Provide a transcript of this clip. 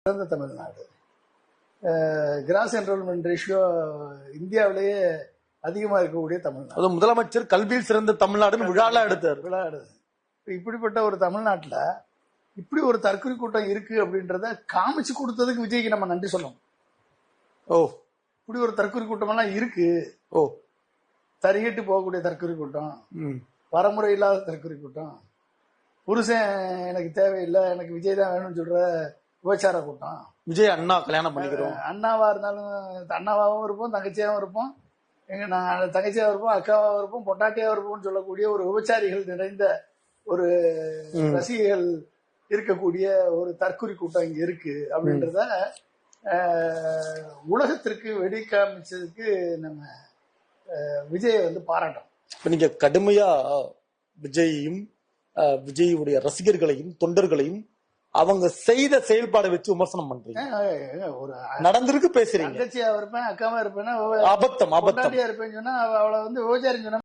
சிறந்த Tamil Nadu. Cross enrolment ratio இந்தியாவிலேயே அதிகமா இருக்கக்கூடிய தமிழ்நாடு. முதலமைச்சர் கல்வியில் சிறந்த தமிழ்நாடுன்னு விழா எடுத்தார். இப்படிப்பட்ட ஒரு தமிழ்நாட்டுல இப்படி ஒரு தற்கொலை கூட்டம் இருக்கு அப்படின்றத காமிச்சு கொடுத்ததுக்கு விஜய்க்கு நம்ம நன்றி சொல்லணும். இப்படி ஒரு தற்கொலை கூட்டம் எல்லாம் இருக்கு. தறிகட்டு போகக்கூடிய தற்கொலை கூட்டம், வரமுறை இல்லாத தற்கொலை கூட்டம், புருஷன் எனக்கு தேவையில்லை எனக்கு விஜய் தான் வேணும்னு சொல்ற விபச்சார கூட்டம். விஜய் அண்ணா கல்யாணம் பண்ணிக்கிறோம், அண்ணாவா இருந்தாலும் அண்ணாவாவும் இருப்போம், தங்கச்சியாவும் இருப்போம், நாங்க தங்கச்சியாவும் இருப்போம், அக்காவாவும் இருப்போம், பொட்டாட்டியாவும் இருப்போம்னு சொல்லக்கூடிய ஒரு விபச்சாரிகள் நிறைந்த ஒரு ரசிகர்கள் இருக்கக்கூடிய ஒரு தற்கொலை கூட்டம் இங்க இருக்கு அப்படின்றத உலகத்திற்கு வெடி காமிச்சதுக்கு நம்ம விஜயை பாராட்டோம். இப்ப நீங்க கடுமையா விஜயையும் விஜயுடைய ரசிகர்களையும் தொண்டர்களையும் அவங்க செய்த செயல்பாடை வச்சு விமர்சனம் பண்றீங்க. ஒரு நடந்திருக்கு பேசுறீங்க. தங்கச்சியா இருப்பேன், அக்காவா இருப்பேன்னா அபத்தம் இருப்பேன்னு சொன்னா அவளை விபச்சாரின்னு சொன்னா